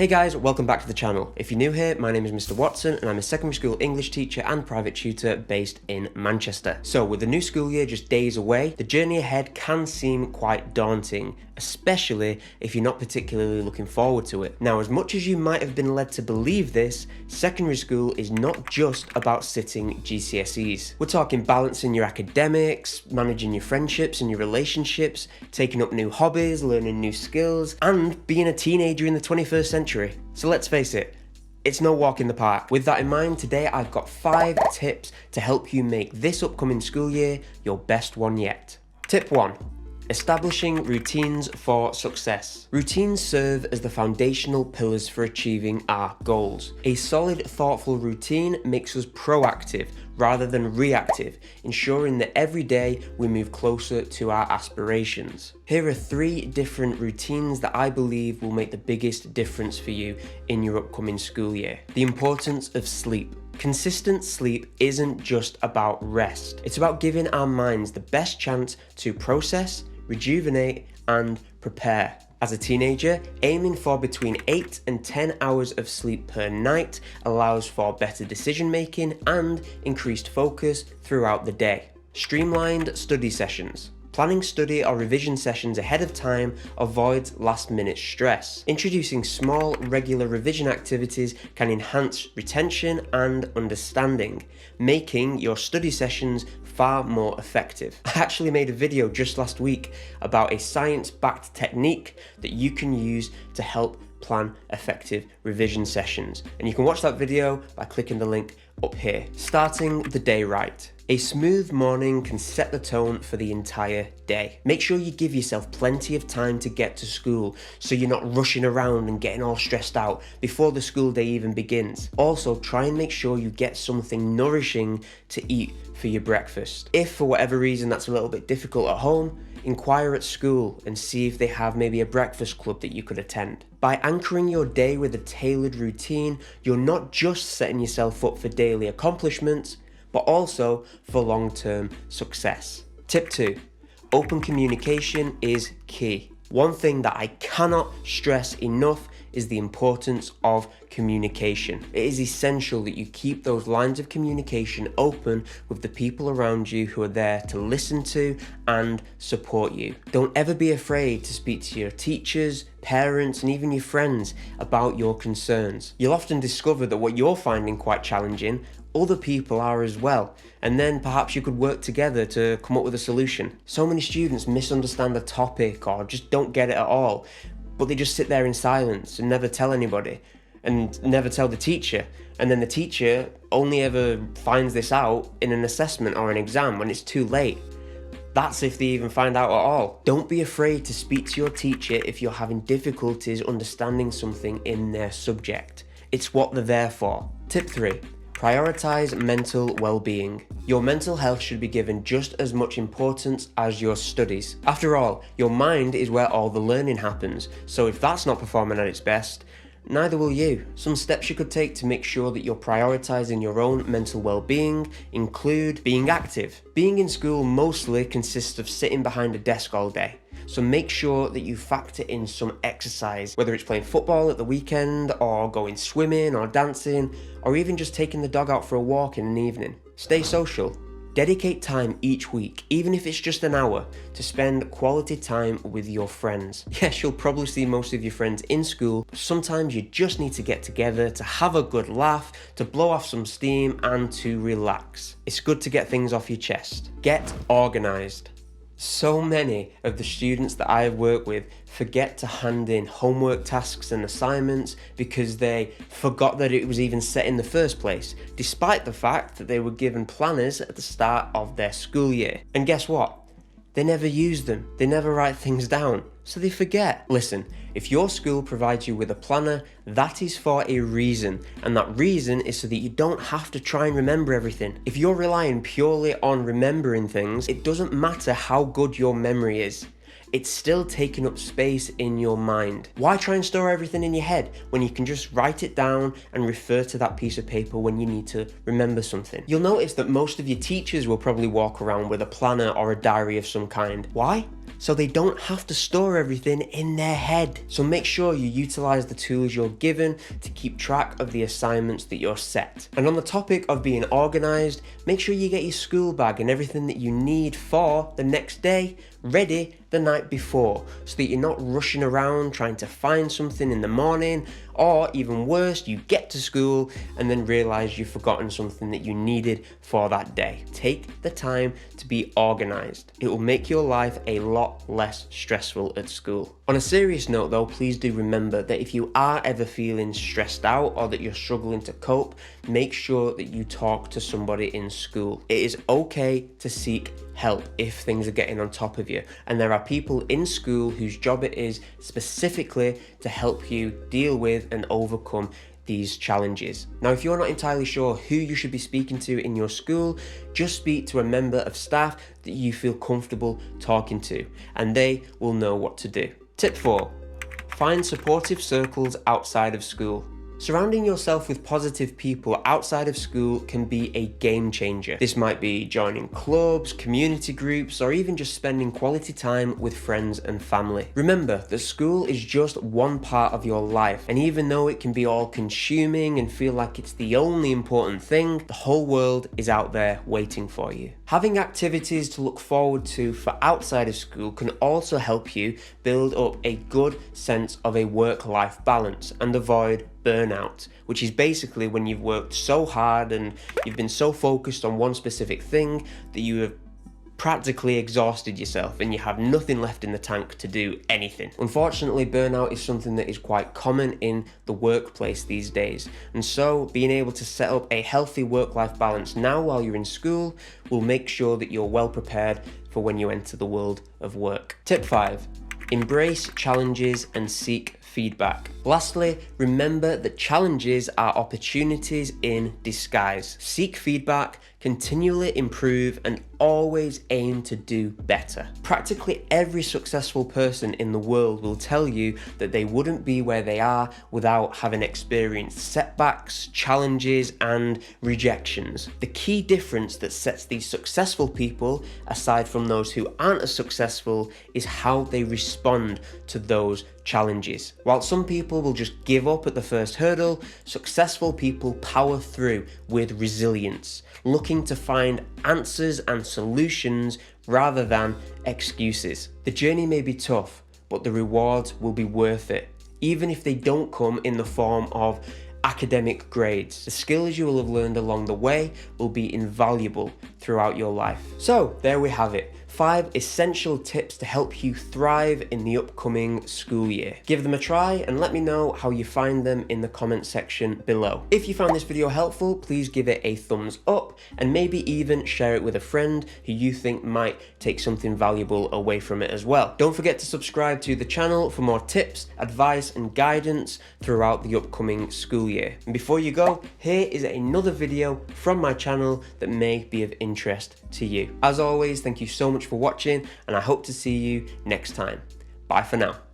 Hey guys, welcome back to the channel. If you're new here, my name is Mr. Watson and I'm a secondary school English teacher and private tutor based in Manchester. So with the new school year just days away, the journey ahead can seem quite daunting, especially if you're not particularly looking forward to it. Now, as much as you might have been led to believe this, secondary school is not just about sitting GCSEs. We're talking balancing your academics, managing your friendships and your relationships, taking up new hobbies, learning new skills, and being a teenager in the 21st century. So let's face it, it's no walk in the park. With that in mind, today I've got 5 tips to help you make this upcoming school year your best one yet. Tip 1. Establishing routines for success. Routines serve as the foundational pillars for achieving our goals. A solid, thoughtful routine makes us proactive rather than reactive, ensuring that every day we move closer to our aspirations. Here are 3 different routines that I believe will make the biggest difference for you in your upcoming school year. The importance of sleep. Consistent sleep isn't just about rest. It's about giving our minds the best chance to process, rejuvenate, and prepare. As a teenager, aiming for between 8 and 10 hours of sleep per night allows for better decision making and increased focus throughout the day. Streamlined study sessions. Planning study or revision sessions ahead of time avoids last-minute stress. Introducing small, regular revision activities can enhance retention and understanding, making your study sessions far more effective. I actually made a video just last week about a science-backed technique that you can use to help plan effective revision sessions. And you can watch that video by clicking the link up here. Starting the day right. A smooth morning can set the tone for the entire day. Make sure you give yourself plenty of time to get to school so you're not rushing around and getting all stressed out before the school day even begins. Also, try and make sure you get something nourishing to eat for your breakfast. If for whatever reason that's a little bit difficult at home, inquire at school and see if they have maybe a breakfast club that you could attend. By anchoring your day with a tailored routine, you're not just setting yourself up for daily accomplishments, but also for long-term success. Tip 2. Open communication is key. One thing that I cannot stress enough is the importance of communication. It is essential that you keep those lines of communication open with the people around you who are there to listen to and support you. Don't ever be afraid to speak to your teachers, parents, and even your friends about your concerns. You'll often discover that what you're finding quite challenging, other people are as well, and then perhaps you could work together to come up with a solution. So many students misunderstand the topic or just don't get it at all, but they just sit there in silence and never tell anybody and never tell the teacher, and then the teacher only ever finds this out in an assessment or an exam when it's too late. That's if they even find out at all. Don't be afraid to speak to your teacher if you're having difficulties understanding something in their subject. It's what they're there for. Tip 3. Prioritize mental well-being. Your mental health should be given just as much importance as your studies. After all, your mind is where all the learning happens, so if that's not performing at its best, neither will you. Some steps you could take to make sure that you're prioritizing your own mental well-being include being active. Being in school mostly consists of sitting behind a desk all day. So make sure that you factor in some exercise, whether it's playing football at the weekend or going swimming or dancing, or even just taking the dog out for a walk in an evening. Stay social. Dedicate time each week, even if it's just an hour, to spend quality time with your friends. Yes, you'll probably see most of your friends in school, but sometimes you just need to get together to have a good laugh, to blow off some steam, and to relax. It's good to get things off your chest. Get organized. So many of the students that I work with forget to hand in homework tasks and assignments because they forgot that it was even set in the first place, despite the fact that they were given planners at the start of their school year. And guess what? They never use them. They never write things down, so they forget. Listen, if your school provides you with a planner, that is for a reason, and that reason is so that you don't have to try and remember everything. If you're relying purely on remembering things, it doesn't matter how good your memory is. It's still taking up space in your mind. Why try and store everything in your head when you can just write it down and refer to that piece of paper when you need to remember something? You'll notice that most of your teachers will probably walk around with a planner or a diary of some kind. Why? so they don't have to store everything in their head. So make sure you utilize the tools you're given to keep track of the assignments that you're set. And on the topic of being organized, make sure you get your school bag and everything that you need for the next day ready the night before, so that you're not rushing around trying to find something in the morning, or even worse, you get to school and then realize you've forgotten something that you needed for that day. Take the time to be organized. It will make your life a lot less stressful at school. On a serious note though, please do remember that if you are ever feeling stressed out or that you're struggling to cope, make sure that you talk to somebody in school. It is okay to seek help if things are getting on top of you, and there are people in school whose job it is specifically to help you deal with and overcome these challenges. Now, if you're not entirely sure who you should be speaking to in your school, just speak to a member of staff that you feel comfortable talking to, and they will know what to do. Tip 4, find supportive circles outside of school. Surrounding yourself with positive people outside of school can be a game changer. This might be joining clubs, community groups, or even just spending quality time with friends and family. Remember that school is just one part of your life, and even though it can be all consuming and feel like it's the only important thing, the whole world is out there waiting for you. Having activities to look forward to for outside of school can also help you build up a good sense of a work-life balance and avoid burnout, which is basically when you've worked so hard and you've been so focused on one specific thing that you have practically exhausted yourself and you have nothing left in the tank to do anything. Unfortunately, burnout is something that is quite common in the workplace these days, and so being able to set up a healthy work-life balance now while you're in school will make sure that you're well prepared for when you enter the world of work. Tip 5, embrace challenges and seek feedback. Lastly, remember that challenges are opportunities in disguise. Seek feedback, continually improve, and always aim to do better. Practically every successful person in the world will tell you that they wouldn't be where they are without having experienced setbacks, challenges, and rejections. The key difference that sets these successful people aside from those who aren't as successful is how they respond to those challenges. While some people will just give up at the first hurdle, successful people power through with resilience, looking to find answers and solutions rather than excuses. The journey may be tough, but the rewards will be worth it, even if they don't come in the form of academic grades. The skills you will have learned along the way will be invaluable throughout your life. So there we have it. 5 essential tips to help you thrive in the upcoming school year. Give them a try and let me know how you find them in the comment section below. If you found this video helpful, please give it a thumbs up and maybe even share it with a friend who you think might take something valuable away from it as well. Don't forget to subscribe to the channel for more tips, advice and guidance throughout the upcoming school year. And before you go, here is another video from my channel that may be of interest to you. As always, thank you so much for watching, and I hope to see you next time. Bye for now.